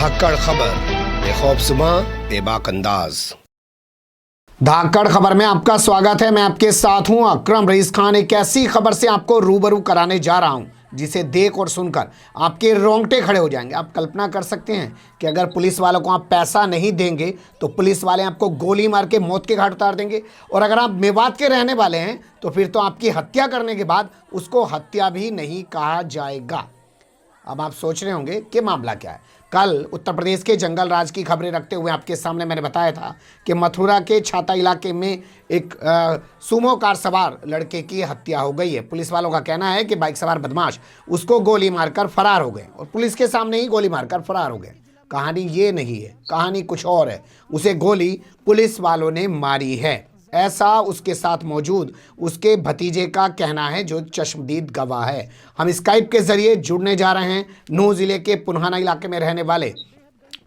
धाकड़ खबर, बेखौफसमा बेबाक अंदाज। धाकड़ खबर में आपका स्वागत है। मैं आपके साथ हूं अकरम रईस खान। एक ऐसी खबर से आपको रूबरू कराने जा रहा हूं जिसे देख और सुनकर आपके रोंगटे खड़े हो जाएंगे। आप कल्पना कर सकते हैं कि अगर पुलिस वालों को आप पैसा नहीं देंगे तो पुलिस वाले आपको गोली मार के मौत के घाट उतार देंगे, और अगर आप मेवात के रहने वाले हैं तो फिर तो आपकी हत्या करने के बाद उसको हत्या भी नहीं कहा जाएगा। अब आप सोच रहे होंगे कि मामला क्या है। कल उत्तर प्रदेश के जंगल राज की खबरें रखते हुए आपके सामने मैंने बताया था कि मथुरा के छाता इलाके में एक सुमो कार सवार लड़के की हत्या हो गई है। पुलिस वालों का कहना है कि बाइक सवार बदमाश उसको गोली मारकर फरार हो गए और पुलिस के सामने ही गोली मारकर फरार हो गए। कहानी ये नहीं है, कहानी कुछ और है। उसे गोली पुलिस वालों ने मारी है, ऐसा उसके साथ मौजूद उसके भतीजे का कहना है, जो चश्मदीद गवाह है। हम स्काइप के जरिए जुड़ने जा रहे हैं नूह जिले के पुन्हाना इलाके में रहने वाले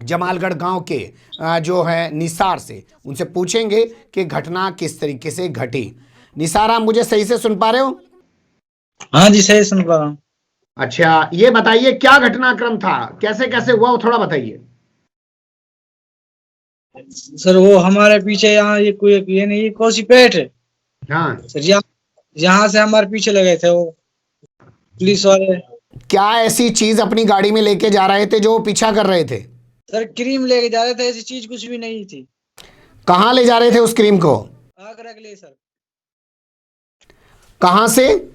जमालगढ़ गांव के जो है निसार से। उनसे पूछेंगे कि घटना किस तरीके से घटी। निसार, आप मुझे सही से सुन पा रहे हो? हाँ जी, सही सुन पा रहा हूँ। अच्छा, ये बताइए क्या घटनाक्रम था, कैसे कैसे हुआ, वो थोड़ा बताइए। सर वो हमारे पीछे यहाँ ये कोई ये नहीं, ये कोसी पेट है हाँ सर। यहाँ से हमारे पीछे लगे थे वो पुलिस वाले। क्या ऐसी चीज अपनी गाड़ी में लेके जा रहे थे जो वो पीछा कर रहे थे? सर क्रीम लेके जा रहे थे, ऐसी चीज कुछ भी नहीं थी। कहाँ ले जा रहे थे उस क्रीम को? आगरा के लिए सर। कहाँ से?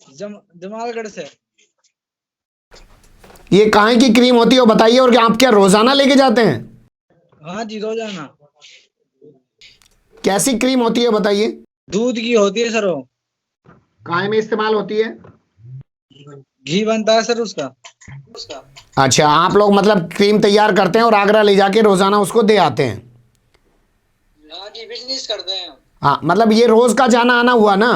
जमालगढ़ से। ये कहाँ की क्रीम होती है वो बताइए, और आप क्या रोजाना लेके जाते हैं? हाँ जी, रोजाना। कैसी क्रीम होती है बताइए? दूध की होती है सर वो। काय में इस्तेमाल होती है? घी बनता है सर उसका। अच्छा, आप लोग मतलब क्रीम तैयार करते हैं और आगरा ले जाके रोजाना उसको दे आते हैं? हाँ जी, बिजनेस करते हैं। हाँ, मतलब ये रोज का जाना आना हुआ ना?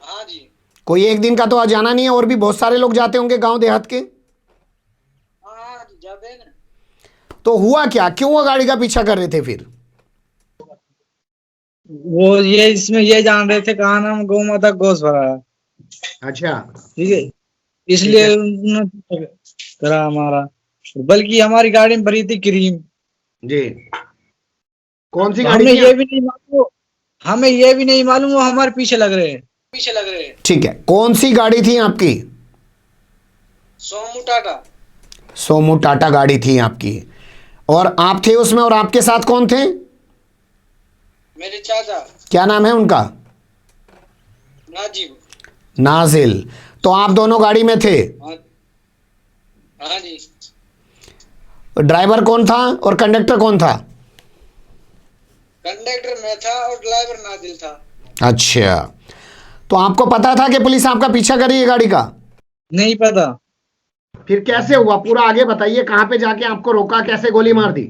हाँ जी। कोई एक दिन का तो जाना नहीं है, और भी बहुत सारे लोग जाते होंगे गांव देहात के। हाँ जाते हैं ना। तो हुआ क्या, क्यों वो गाड़ी का पीछा कर रहे थे फिर? वो ये इसमें ये जान रहे थे कहाँ नाम गौ माता गोश भरा है। अच्छा, ठीक है, इसलिए उन्होंने करा हमारा। बल्कि हमारी गाड़ी में भरी थी क्रीम। जी। कौन सी गाड़ी हमें थी? ये भी नहीं मालूम, वो हमारे पीछे लग रहे हैं। ठीक है, कौन सी गाड़ी थी आपकी? सोमू टाटा। सोमू टाटा गाड़ी थी आपकी, और आप थे उसमें, और आपके साथ कौन थे? मेरे चाचा। क्या नाम है उनका? नाजिब। नाजिल। तो आप दोनों गाड़ी में थे? हाँ जी। ड्राइवर कौन था और कंडक्टर कौन था? कंडक्टर मैं था और ड्राइवर नाजिल था। अच्छा, तो आपको पता था कि पुलिस आपका पीछा कर रही है गाड़ी का? नहीं पता। फिर कैसे हुआ, पूरा आगे बताइए। कहाँ पे जाके आपको रोका, कैसे गोली मार दी?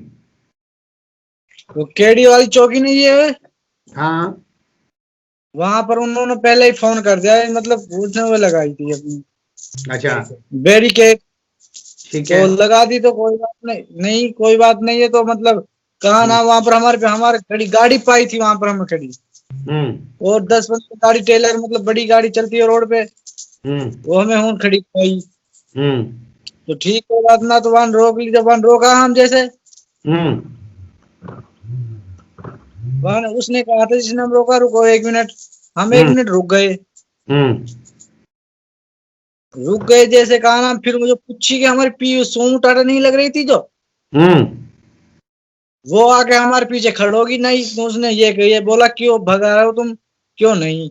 वो केडी वाली चौकी नहीं है, हाँ। वहां पर उन्होंने पहले ही फोन कर दिया, मतलब पूछने में लगाई थी अपनी अच्छा, बैरिकेड। ठीक तो है। लगा दी तो कोई बात नहीं कोई बात नहीं है। तो मतलब कहा ना, वहां पर हमारे खड़ी गाड़ी पाई थी, वहां पर हमें खड़ी। और 10-15 गाड़ी टेलर, मतलब बड़ी गाड़ी चलती है रोड पे, वो हमें हूं खड़ी पाई। तो ठीक है, बात ना, तो वहां रोक ली। जब वहां रोका हम जैसे, वहां उसने कहा था जिसने हम रोका, रुको 1 मिनट। हम 1 मिनट रुक गए जैसे कहा ना, फिर मुझे पूछी कि हमारी पी सोमू टाटा नहीं लग रही थी जो, वो आके हमारे पीछे खड़ोगी नहीं। तो उसने ये बोला, क्यों भगा रहे हो तुम, क्यों नहीं?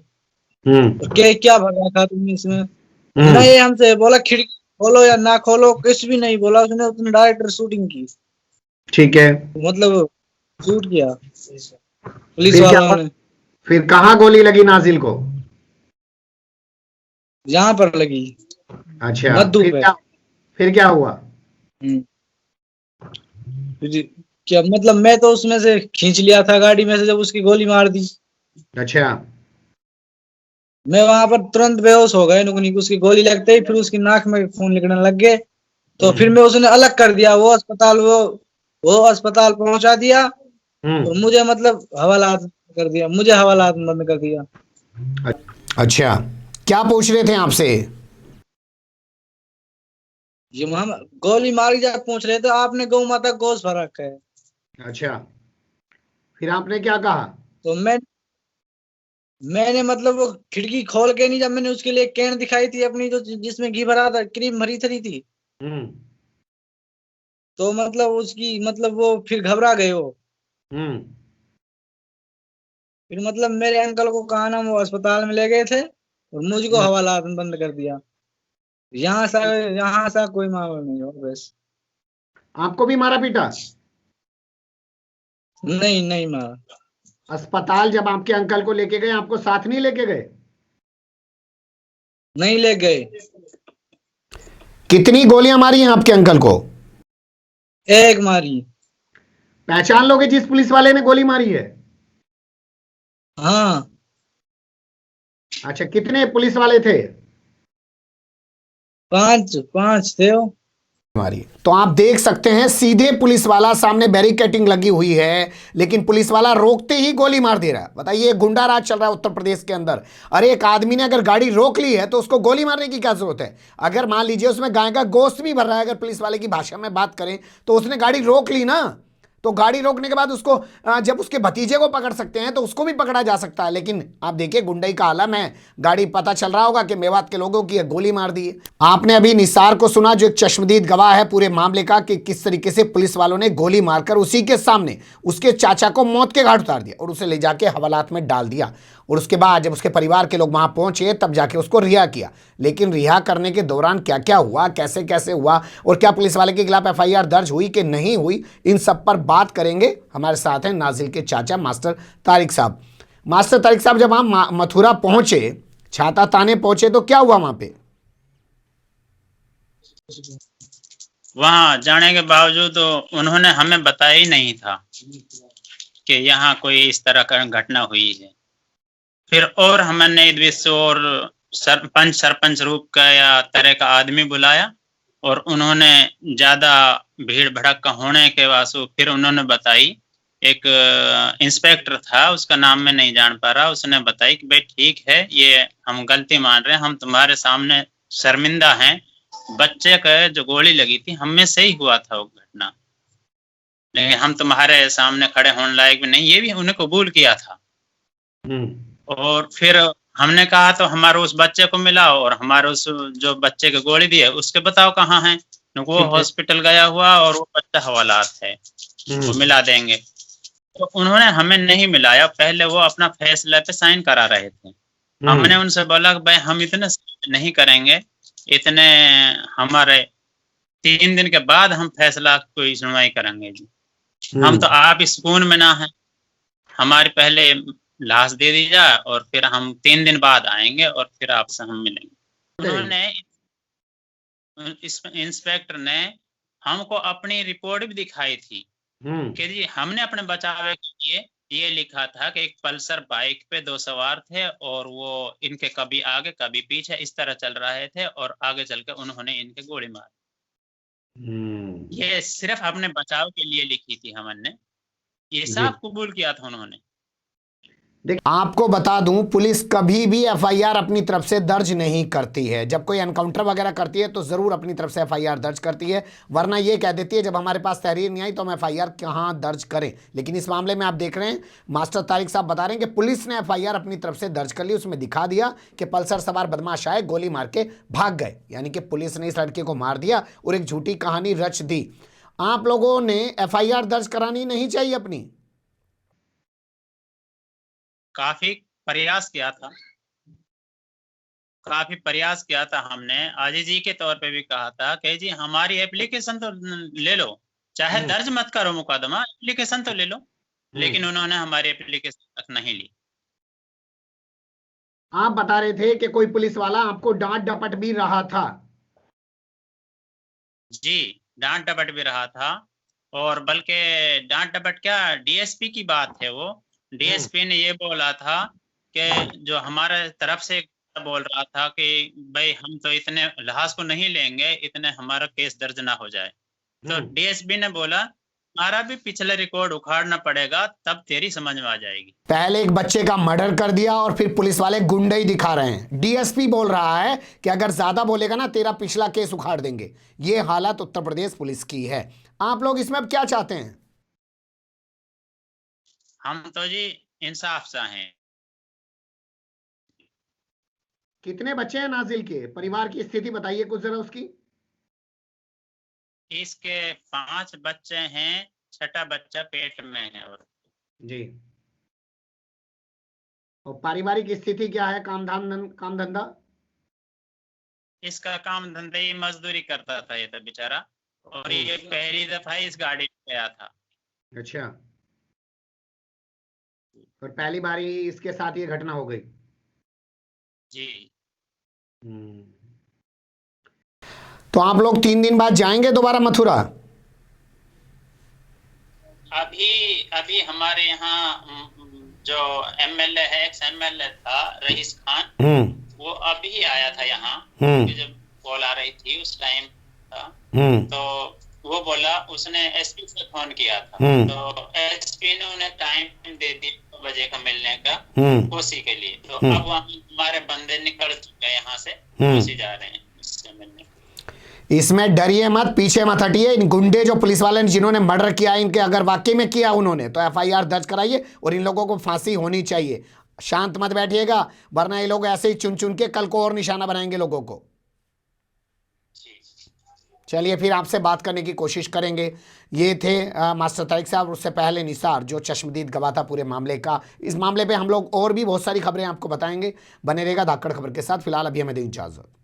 तो क्या भगा था तुमने इसमें? नहीं, हमसे बोला खिड़की खोलो या ना खोलो, कुछ भी नहीं बोला उसने। उसने डायरेक्टर शूटिंग की। ठीक है। मतलब शूट किया पुलिस फिर क्या वालों हुआ? ने। फिर कहाँ गोली लगी नाजिल को? यहाँ पर लगी, अच्छा, मद्दू पे। फिर क्या हुआ? फिर क्या मतलब, मैं तो उसमें से खींच लिया था गाड़ी में से जब उसकी गोली मार दी। अच्छा। मैं वहां पर तुरंत बेहोश हो गए नुकनी। उसकी गोली लगते ही फिर उसकी नाक में खून निकलने लग गए। तो फिर मैं उसने अलग कर दिया, वो अस्पताल पहुंचा दिया, और मुझे मतलब हवालात कर दिया, मुझे हवालात बंद कर दिया। अच्छा, क्या पूछ रहे थे आपसे? ये हम गोली मारी जब पूछ रहे थे, आपने गौ माता गोश भर रखा है। अच्छा, फिर आपने क्या कहा? तो मैंने मतलब वो खिड़की खोल के नहीं, जब मैंने उसके लिए कैन दिखाई थी अपनी, जो जिसमें घी भरा था, क्रीम भरी थी, तो मतलब उसकी मतलब वो फिर घबरा गए वो। फिर मतलब मेरे अंकल को कहा ना, वो अस्पताल में ले गए थे और मुझको हवालात में बंद कर दिया। यहाँ सा कोई मामला नहीं हो बस। आपको भी मारा पीटा? नहीं नहीं मारा। अस्पताल जब आपके अंकल को लेके गए, आपको साथ नहीं लेके गए? नहीं ले गए। कितनी गोलियां मारी हैं आपके अंकल को? एक मारी। पहचान लोगे जिस पुलिस वाले ने गोली मारी है? हाँ। अच्छा, कितने पुलिस वाले थे? 5 थे वो। मारी। तो आप देख सकते हैं, सीधे पुलिस वाला, सामने बैरिकेटिंग लगी हुई है, लेकिन पुलिस वाला रोकते ही गोली मार दे रहा है। बताइए, गुंडा राज चल रहा है उत्तर प्रदेश के अंदर। अरे एक आदमी ने अगर गाड़ी रोक ली है तो उसको गोली मारने की क्या जरूरत है? अगर मान लीजिए उसमें गाय का गोश्त भी भर रहा है, अगर पुलिस वाले की भाषा में बात करें तो उसने गाड़ी रोक ली ना, तो गाड़ी रोकने के बाद उसको जब उसके भतीजे को पकड़ सकते हैं तो उसको भी पकड़ा जा सकता है। लेकिन आप देखिए, गुंडई का आलम है। गाड़ी पता चल रहा होगा कि मेवात के लोगों की गोली मार दी है। आपने अभी निसार को सुना, जो एक चश्मदीद गवाह है पूरे मामले का, कि किस तरीके से पुलिस वालों ने गोली मारकर उसी के सामने उसके चाचा को मौत के घाट उतार दिया और उसे ले जाके हवालात में डाल दिया। और उसके बाद जब उसके परिवार के लोग वहां पहुंचे तब जाके उसको रिहा किया। लेकिन रिहा करने के दौरान क्या क्या हुआ, कैसे कैसे हुआ, और क्या पुलिस वाले के खिलाफ एफआईआर दर्ज हुई कि नहीं हुई, इन सब पर बात करेंगे। हमारे साथ हैं नाजिल के चाचा मास्टर तारिक साहब। मास्टर तारिक साहब, जब हम मथुरा पहुंचे, छाता ताने पहुंचे, तो क्या हुआ वहां पे? वहां जाने के बावजूद तो उन्होंने हमें बताया ही नहीं था कि यहाँ कोई इस तरह का घटना हुई है। फिर और हमने विश्व और सरपंच रूप का या तरह का आदमी बुलाया और उन्होंने ज्यादा भीड़ भड़क होने के वास्ते फिर उन्होंने बताई। एक इंस्पेक्टर था, उसका नाम मैं नहीं जान पा रहा, उसने बताई कि भाई ठीक है, ये हम गलती मान रहे हैं, हम तुम्हारे सामने शर्मिंदा हैं। बच्चे का जो गोली लगी थी हम में से ही हुआ था वो घटना, लेकिन हम तुम्हारे सामने खड़े होने लायक भी नहीं, ये भी उन्हें कबूल किया था। और फिर हमने कहा तो हमारे उस बच्चे को मिलाओ और हमारे उस जो बच्चे को गोली दी है उसके बताओ कहाँ है। वो हॉस्पिटल गया हुआ और वो बच्चा हवालात है, वो मिला देंगे। तो उन्होंने हमें नहीं मिलाया। पहले वो अपना फैसला पे साइन करा रहे थे। हमने उनसे बोला कि भाई हम इतने नहीं करेंगे, इतने हमारे 3 दिन के बाद हम फैसला कोई सुनवाई करेंगे जी। हम तो आप सुकून में ना है, हमारी पहले लाश दे दी जाए और फिर हम 3 दिन बाद आएंगे और फिर आपसे हम मिलेंगे। उन्होंने, इस इंस्पेक्टर ने हमको अपनी रिपोर्ट भी दिखाई थी कि जी हमने अपने बचाव के लिए ये लिखा था कि एक पल्सर बाइक पे 2 सवार थे और वो इनके कभी आगे कभी पीछे इस तरह चल रहे थे और आगे चलकर उन्होंने इनके गोली मारी। ये सिर्फ अपने बचाव के लिए लिखी थी हमने, ये साफ कबूल किया था उन्होंने। आपको बता दूं, पुलिस कभी भी एफआईआर अपनी तरफ से दर्ज नहीं करती है। जब कोई एनकाउंटर वगैरह करती है तो जरूर अपनी तरफ से एफआईआर दर्ज करती है, वरना ये कह देती है जब हमारे पास तहरीर नहीं आई तो हम एफआईआर कहां दर्ज करें। लेकिन इस मामले में आप देख रहे हैं, मास्टर तारिक साहब बता रहे हैं कि पुलिस ने एफआईआर अपनी तरफ से दर्ज कर ली। उसमें दिखा दिया कि पल्सर सवार बदमाश आए, गोली मार के भाग गए, यानी कि पुलिस ने इस लड़के को मार दिया और एक झूठी कहानी रच दी। आप लोगों ने एफआईआर दर्ज करानी नहीं चाहिए अपनी? काफी प्रयास किया था हमने। आजी जी के तौर पे भी कहा था कि जी हमारी एप्लीकेशन तो ले लो, चाहे दर्ज मत करो मुकदमा, एप्लीकेशन तो ले लो। लेकिन उन्होंने हमारी एप्लीकेशन तक नहीं ली। आप बता रहे थे कि कोई पुलिस वाला आपको डांट डपट भी रहा था। जी, डांट डपट भी रहा था, और बल्कि डांट डपट क्या, डीएसपी की बात है। वो डीएसपी ने ये बोला था कि जो हमारे तरफ से बोल रहा था कि भाई हम तो इतने लिहाज को नहीं लेंगे, इतने हमारा केस दर्ज ना हो जाए। तो डीएसपी ने बोला हमारा भी पिछले रिकॉर्ड उखाड़ना पड़ेगा, तब तेरी समझ में आ जाएगी। पहले एक बच्चे का मर्डर कर दिया और फिर पुलिस वाले गुंडे ही दिखा रहे हैं। डीएसपी बोल रहा है कि अगर ज्यादा बोलेगा ना तेरा पिछला केस उखाड़ देंगे। ये हालत उत्तर प्रदेश पुलिस की है। आप लोग इसमें अब क्या चाहते हैं? हम तो जी इंसाफ चाहें। कितने बच्चे हैं नाजिल के? परिवार की स्थिति बताइए कुछ जरा उसकी। इसके 5 बच्चे हैं, छठा बच्चा पेट में है। और जी, और पारिवारिक स्थिति क्या है? काम धंधा? इसका काम धंधा ही मजदूरी करता था ये तो बेचारा, और ये पहली दफा इस गाड़ी में गया था। अच्छा, और पहली बारी इसके साथ ये घटना हो गई? जी। तो आप लोग 3 दिन बाद जाएंगे दोबारा मथुरा? अभी हमारे यहाँ जो एमएलए है, एक्स एमएलए था रईस खान, वो अभी आया था यहाँ। जब कॉल आ रही थी उस टाइम था, तो वो बोला उसने एसपी से फोन किया था, तो एसपी ने उन्हें टाइम दे दी 2 बजे का मिलने का कोसी के लिए। तो अब हमारे बंदे निकल चुके हैं यहाँ से, कोसी जा रहे हैं उससे मिलने। इसमें डरिए मत, पीछे मत हटिए। इन गुंडे जो पुलिस वाले ने जिन्होंने मर्डर किया, इनके अगर वाकई में किया उन्होंने, तो एफआईआर दर्ज कराइए और इन लोगों को फांसी होनी चाहिए। शांत मत बैठिएगा, वरना ये लोग ऐसे ही चुन चुन के कल को और निशाना बनाएंगे लोगों को। चलिए फिर आपसे बात करने की कोशिश करेंगे। ये थे मास्टर तारिक साहब, उससे पहले निसार जो चश्मदीद गवाह था पूरे मामले का। इस मामले पे हम लोग और भी बहुत सारी खबरें आपको बताएंगे। बने रहेगा धाकड़ खबर के साथ। फिलहाल अभी हमें दें इजाजत।